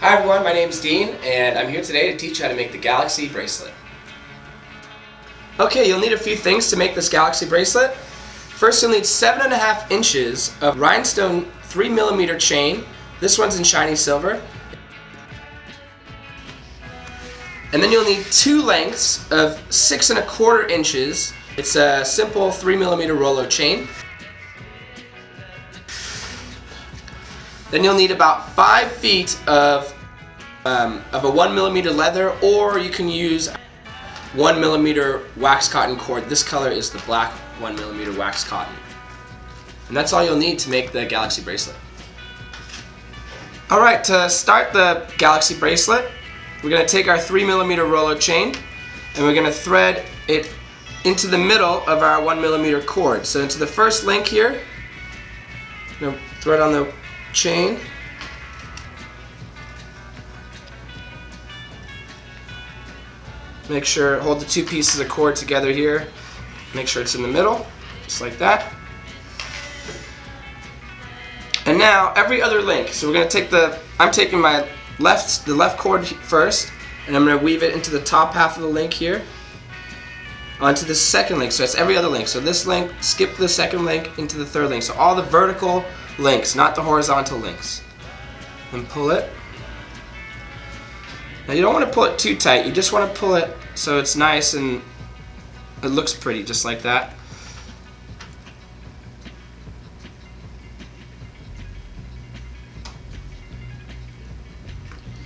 Hi everyone, my name is Dean and I'm here today to teach you how to make the Galaxy Bracelet. Okay, you'll need a few things to make this Galaxy Bracelet. First, you'll need 7.5 inches of rhinestone 3mm chain. This one's in shiny silver. And then you'll need 2 lengths of 6¼ inches. It's a simple 3mm Rolo chain. Then you'll need about 5 feet of a 1mm leather, or you can use 1mm wax cotton cord. This color is the black 1mm wax cotton. And that's all you'll need to make the Galaxy Bracelet. Alright, to start the Galaxy Bracelet, we're going to take our 3mm Rolo chain and we're going to thread it into the middle of our 1mm cord. So into the first link here, I'm going to thread on the chain. Make sure, hold the 2 pieces of cord together here. Make sure it's in the middle, just like that. And now every other link. So we're going to take I'm taking the left cord first, and I'm going to weave it into the top half of the link here, onto the second link. So it's every other link. So this link, skip the second link into the third link. So all the vertical links, not the horizontal links. And pull it. Now you don't want to pull it too tight, you just want to pull it so it's nice and it looks pretty, just like that.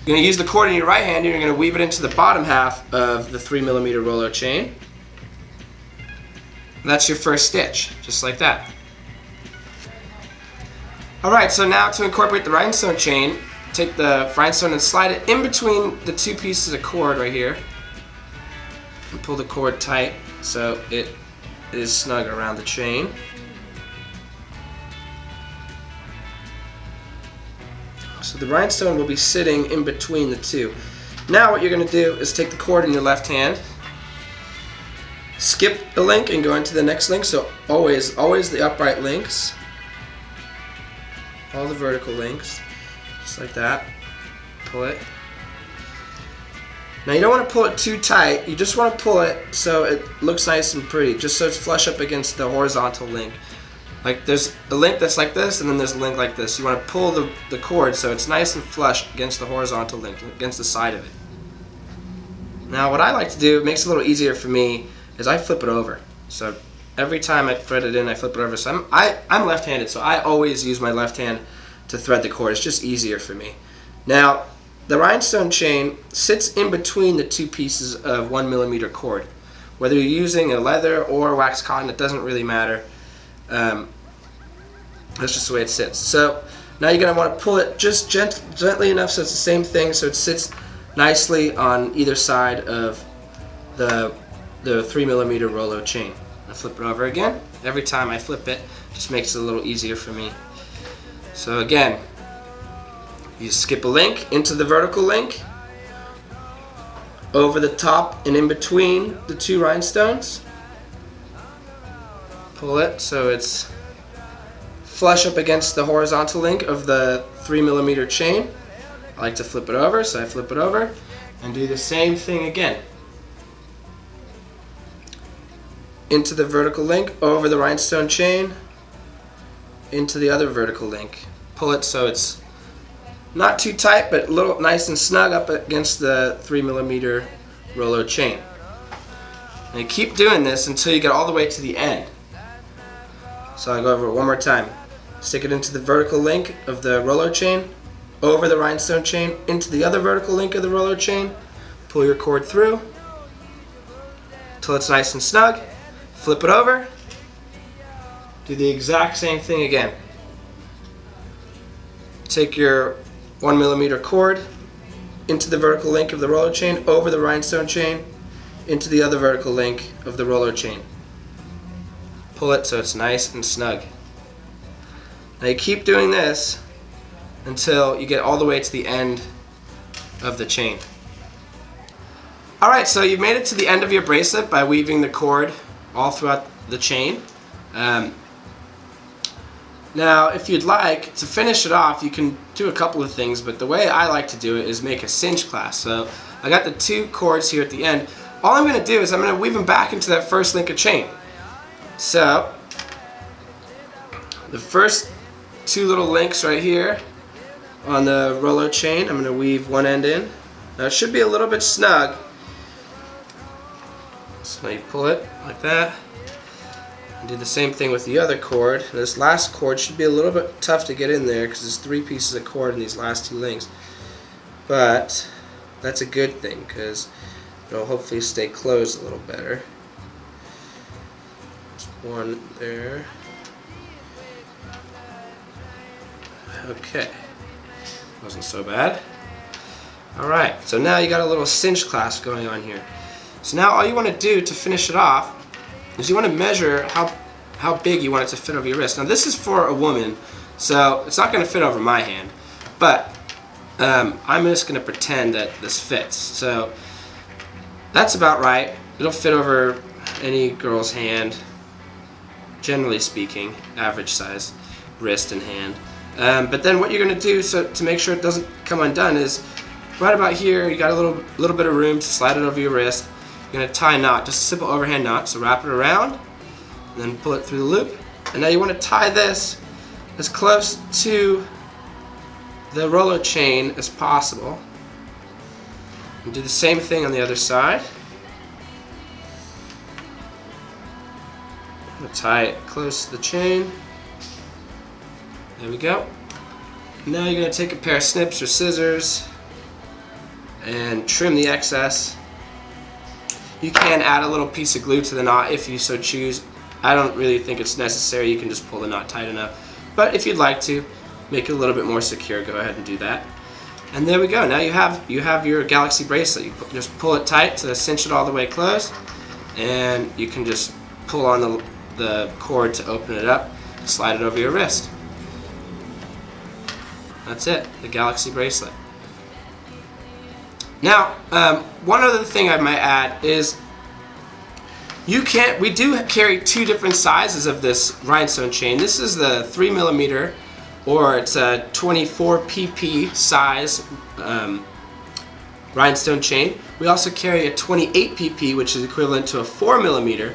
You're going to use the cord in your right hand and you're going to weave it into the bottom half of the 3mm Rolo chain. And that's your first stitch, just like that. Alright, so now to incorporate the rhinestone chain, take the rhinestone and slide it in between the 2 pieces of cord right here. And pull the cord tight so it is snug around the chain. So the rhinestone will be sitting in between the 2. Now what you're going to do is take the cord in your left hand, skip the link and go into the next link. So always the upright links, all the vertical links, just like that. Pull it. Now you don't want to pull it too tight, you just want to pull it so it looks nice and pretty, just so it's flush up against the horizontal link. Like there's a link that's like this and then there's a link like this. You want to pull the cord so it's nice and flush against the horizontal link, against the side of it. Now what I like to do, it makes it a little easier for me, is I flip it over. So every time I thread it in, I flip it over. So I'm left-handed, so I always use my left hand to thread the cord. It's just easier for me. Now the rhinestone chain sits in between the 2 pieces of 1mm cord. Whether you're using a leather or wax cotton, it doesn't really matter. That's just the way it sits. So now you're going to want to pull it just gently enough so it's the same thing, so it sits nicely on either side of the 3mm Rolo chain. I flip it over again. Every time I flip it, just makes it a little easier for me. So again, you skip a link into the vertical link, over the top and in between the 2 rhinestones. Pull it so it's flush up against the horizontal link of the 3mm chain. I like to flip it over, so I flip it over and do the same thing again. Into the vertical link, over the rhinestone chain, into the other vertical link. Pull it so it's not too tight, but a little nice and snug up against the 3mm Rolo chain. And you keep doing this until you get all the way to the end. So I'll go over it one more time. Stick it into the vertical link of the Rolo chain, over the rhinestone chain, into the other vertical link of the Rolo chain. Pull your cord through until it's nice and snug. Flip it over. Do the exact same thing again. Take your 1mm cord into the vertical link of the Rolo chain, over the rhinestone chain, into the other vertical link of the Rolo chain. Pull it so it's nice and snug. Now you keep doing this until you get all the way to the end of the chain. Alright, so you've made it to the end of your bracelet by weaving the cord all throughout the chain. Now, if you'd like to finish it off, you can do a couple of things, but the way I like to do it is make a cinch clasp. So I got the 2 cords here at the end. All I'm going to do is I'm going to weave them back into that first link of chain. So the first 2 little links right here on the Rolo chain, I'm going to weave one end in. Now it should be a little bit snug. So now you pull it like that. And do the same thing with the other cord. This last cord should be a little bit tough to get in there because there's 3 pieces of cord in these last 2 links. But that's a good thing because it'll hopefully stay closed a little better. There's one there. Okay. Wasn't so bad. Alright, so now you got a little cinch clasp going on here. So now all you want to do to finish it off is you want to measure how big you want it to fit over your wrist. Now this is for a woman, so it's not going to fit over my hand, but I'm just going to pretend that this fits. So that's about right. It'll fit over any girl's hand, generally speaking, average size wrist and hand. But then what you're going to do to make sure it doesn't come undone is right about here you got a little bit of room to slide it over your wrist. You're going to tie a knot, just a simple overhand knot. So wrap it around and then pull it through the loop. And now you want to tie this as close to the Rolo chain as possible. And do the same thing on the other side. I'm going to tie it close to the chain. There we go. Now you're going to take a pair of snips or scissors and trim the excess. You can add a little piece of glue to the knot if you so choose. I don't really think it's necessary. You can just pull the knot tight enough. But if you'd like to make it a little bit more secure, go ahead and do that. And there we go. Now you have your Galaxy bracelet. You just pull it tight to cinch it all the way closed, and you can just pull on the cord to open it up, slide it over your wrist. That's it, the Galaxy bracelet. Now, one other thing I might add is we do carry 2 different sizes of this rhinestone chain. This is the 3mm, or it's a 24 pp size rhinestone chain. We also carry a 28 pp, which is equivalent to a 4mm.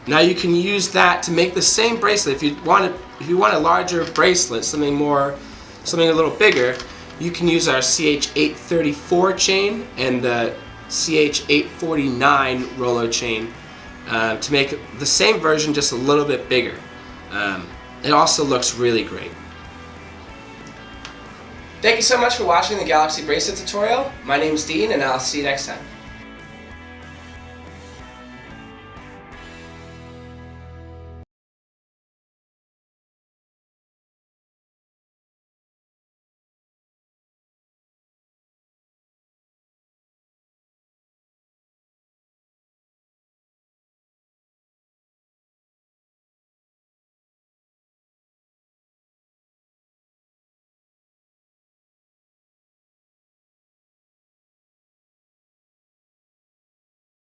Now you can use that to make the same bracelet. If you want a larger bracelet, something a little bigger, you can use our CH834 chain and the CH849 Rolo chain to make the same version just a little bit bigger. It also looks really great. Thank you so much for watching the Galaxy Bracelet tutorial. My name's Dean, and I'll see you next time.